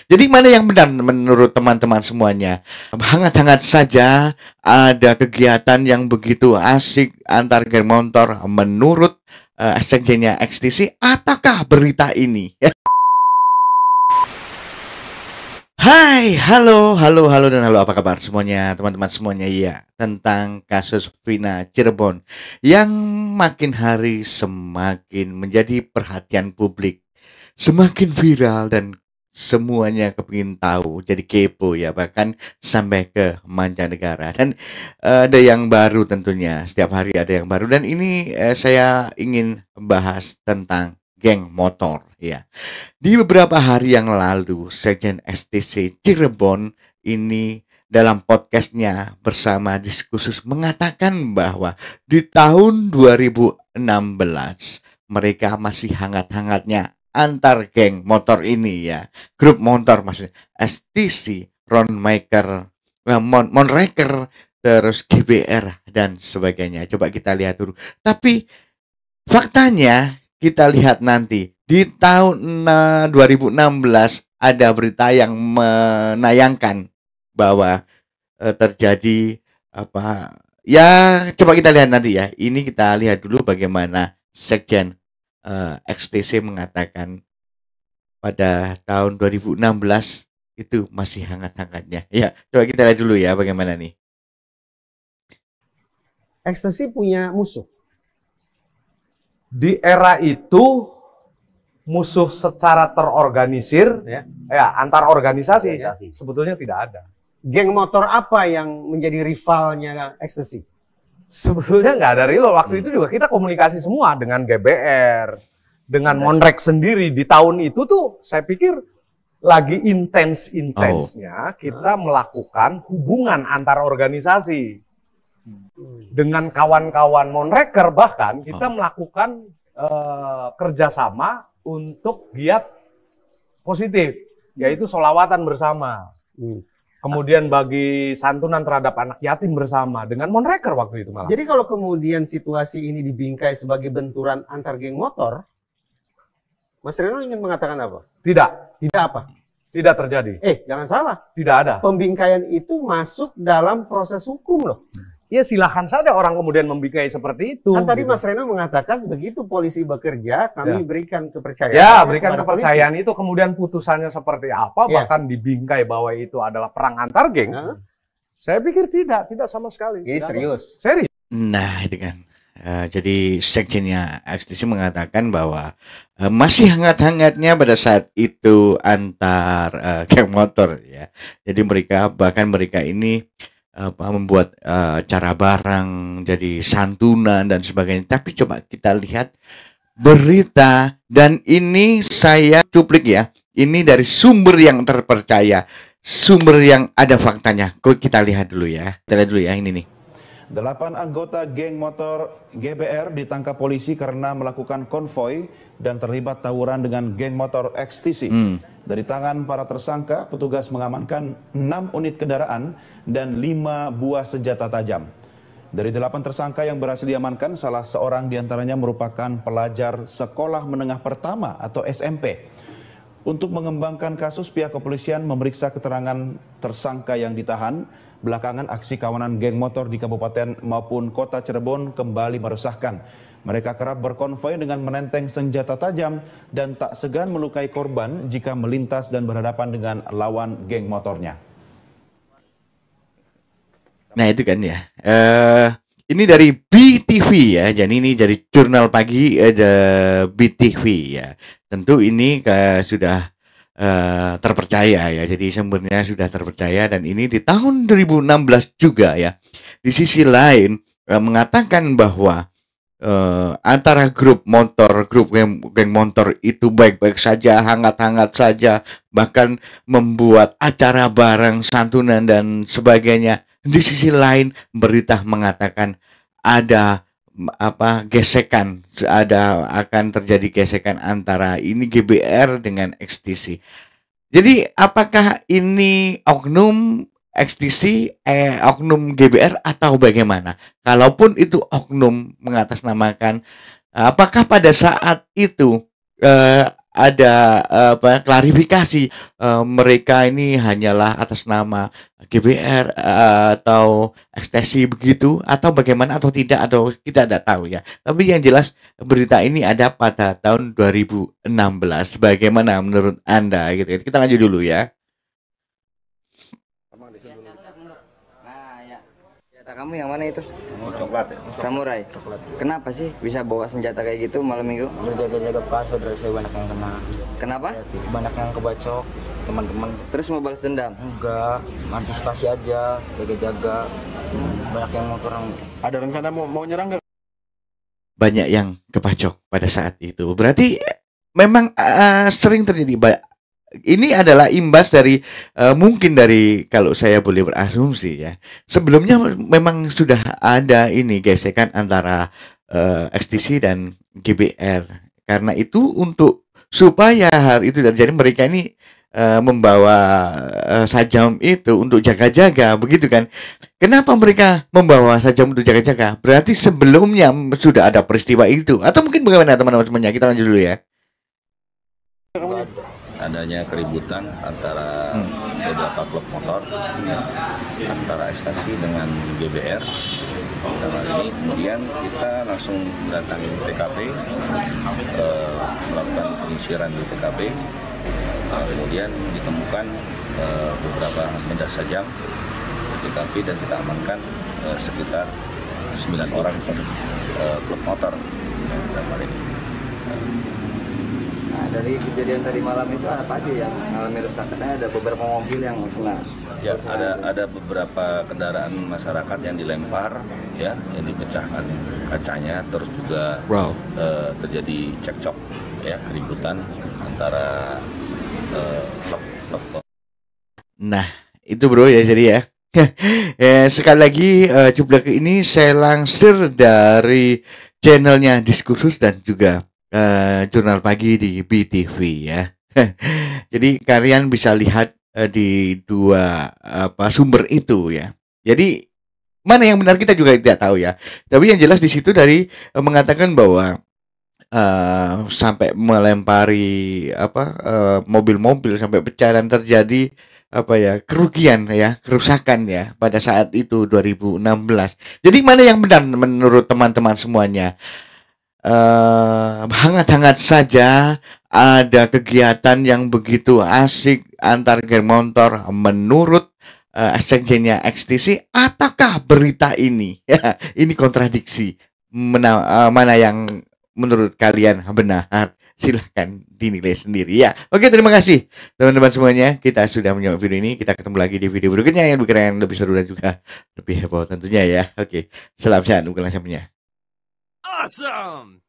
Jadi mana yang benar menurut teman-teman semuanya? Hangat-hangat saja ada kegiatan yang begitu asik antar geng motor menurut sekjennya XTC ataukah berita ini? Hai, halo, halo, halo, dan halo, apa kabar semuanya, teman-teman semuanya? Ya, tentang kasus Vina Cirebon yang makin hari semakin menjadi perhatian publik, semakin viral dan semuanya kepingin tahu, jadi kepo ya, bahkan sampai ke mancanegara. Dan ada yang baru tentunya, setiap hari ada yang baru. Dan ini saya ingin bahas tentang geng motor ya. Di beberapa hari yang lalu, Sekjen STC Cirebon ini dalam podcastnya bersama Diskursus mengatakan bahwa di tahun 2016 mereka masih hangat-hangatnya antar geng motor ini ya, grup motor maksudnya STC, Ronmaker, Monraker, terus GBR dan sebagainya. Coba kita lihat dulu. Tapi faktanya kita lihat nanti di tahun 2016 ada berita yang menayangkan bahwa terjadi apa ya, coba kita lihat nanti ya. Ini kita lihat dulu bagaimana Sekjen XTC mengatakan pada tahun 2016 itu masih hangat-hangatnya. Ya, coba kita lihat dulu ya bagaimana nih. XTC punya musuh. Di era itu musuh secara terorganisir ya antar organisasi sebetulnya tidak ada. Geng motor apa yang menjadi rivalnya XTC? Sebetulnya nggak ada rival. Waktu itu juga kita komunikasi semua dengan GBR, dengan Monrek sendiri. Di tahun itu tuh saya pikir lagi intensnya kita melakukan hubungan antar organisasi. Dengan kawan-kawan Monreker bahkan kita melakukan kerjasama untuk giat positif, yaitu sholawatan bersama. Kemudian bagi santunan terhadap anak yatim bersama dengan Monreker waktu itu malah. Jadi kalau kemudian situasi ini dibingkai sebagai benturan antar geng motor, Mas Reno ingin mengatakan apa? Tidak. Tidak apa? Tidak terjadi. Jangan salah. Tidak ada. Pembingkaian itu masuk dalam proses hukum loh. Ya silahkan saja orang kemudian membingkai seperti itu. Kan tadi Mas Reno mengatakan begitu polisi bekerja, kami berikan kepercayaan. Ya, berikan kepercayaan polisi. Itu kemudian putusannya seperti apa, bahkan dibingkai bahwa itu adalah perang antar geng. Saya pikir tidak sama sekali. Ini serius. Serius. Nah, itu kan. Jadi sekjennya XTC mengatakan bahwa masih hangat-hangatnya pada saat itu antar geng motor ya. Jadi mereka ini membuat acara bareng, jadi santunan dan sebagainya. Tapi coba kita lihat berita, dan ini saya cuplik ya. Ini dari sumber yang terpercaya, sumber yang ada faktanya. Kok kita lihat dulu ya. Kita lihat dulu ya ini nih. 8 anggota geng motor GBR ditangkap polisi karena melakukan konvoi dan terlibat tawuran dengan geng motor XTC. Dari tangan para tersangka, petugas mengamankan 6 unit kendaraan dan 5 buah senjata tajam. Dari 8 tersangka yang berhasil diamankan, salah seorang diantaranya merupakan pelajar sekolah menengah pertama atau SMP. Untuk mengembangkan kasus, pihak kepolisian memeriksa keterangan tersangka yang ditahan. Belakangan aksi kawanan geng motor di kabupaten maupun kota Cirebon kembali meresahkan. Mereka kerap berkonvoi dengan menenteng senjata tajam dan tak segan melukai korban jika melintas dan berhadapan dengan lawan geng motornya. Nah itu kan ya. Ini dari BTV ya. Jadi ini dari jurnal pagi BTV ya. Tentu ini sudah terpercaya ya, jadi sumbernya sudah terpercaya, dan ini di tahun 2016 juga ya. Di sisi lain mengatakan bahwa antara grup geng motor itu baik-baik saja, hangat-hangat saja, bahkan membuat acara bareng, santunan dan sebagainya. Di sisi lain berita mengatakan ada gesekan, akan terjadi gesekan antara ini GBR dengan XTC. Jadi apakah ini oknum XTC, oknum GBR atau bagaimana? Kalaupun itu oknum mengatasnamakan, apakah pada saat itu ada klarifikasi mereka ini hanyalah atas nama GBR atau ekstasi begitu atau bagaimana atau tidak atau kita tidak tahu ya. Tapi yang jelas berita ini ada pada tahun 2016. Bagaimana menurut Anda gitu. Kita lanjut dulu ya. Nah, ya. Senjata kamu yang mana itu? Coklat ya? Samurai. Coklat. Kenapa sih bisa bawa senjata kayak gitu malam minggu? Berjaga-jaga pas, saudara saya banyak yang kena. Kenapa? Banyak yang kebacok, teman-teman. Terus mau balas dendam? Enggak, antisipasi aja, jaga-jaga. Banyak yang motor yang... Ada rencana mau nyerang nggak? Banyak yang kepacok pada saat itu. Berarti memang sering terjadi. Ini adalah imbas dari mungkin dari kalau saya boleh berasumsi ya. Sebelumnya memang sudah ada ini gesekan antara XTC dan GBR. Karena itu untuk supaya hal itu terjadi mereka ini membawa sajam itu untuk jaga-jaga begitu kan. Kenapa mereka membawa sajam untuk jaga-jaga? Berarti sebelumnya sudah ada peristiwa itu atau mungkin bagaimana teman-teman semuanya? Kita lanjut dulu ya. Adanya keributan antara beberapa klub motor ya, antara ekstasi dengan GBR. Dan hal ini kemudian kita langsung mendatangi TKP, melakukan penyisiran di TKP. Kemudian ditemukan beberapa benda sajam di TKP dan kita amankan sekitar 9 orang klub motor dalam hal ini. Nah, dari kejadian tadi malam itu apa aja yang mengalami rusak? Katanya ada beberapa mobil yang kena. Ya, ada beberapa kendaraan masyarakat yang dilempar, ya, yang dipecahkan kacanya, terus juga terjadi cekcok, ya, keributan antara klub. Nah, itu bro ya jadi ya. Sekali lagi cuplak ini saya lansir dari channelnya Diskursus dan juga Jurnal Pagi di BTV ya. Jadi kalian bisa lihat di dua sumber itu ya. Jadi mana yang benar kita juga tidak tahu ya. Tapi yang jelas di situ dari mengatakan bahwa sampai melempari mobil-mobil sampai pecah dan terjadi kerugian ya, kerusakan ya pada saat itu 2016. Jadi mana yang benar menurut teman-teman semuanya? Hangat-hangat saja ada kegiatan yang begitu asik antar geng motor menurut sekjennya XTC, ataukah berita ini ya ini kontradiksi? Mana yang menurut kalian benar? Silahkan dinilai sendiri ya. Oke, terima kasih teman-teman semuanya. Kita sudah menyimak video ini. Kita ketemu lagi di video berikutnya yang lebih seru dan juga lebih heboh tentunya ya. Oke, salam sehat untuk kalian semuanya. Awesome!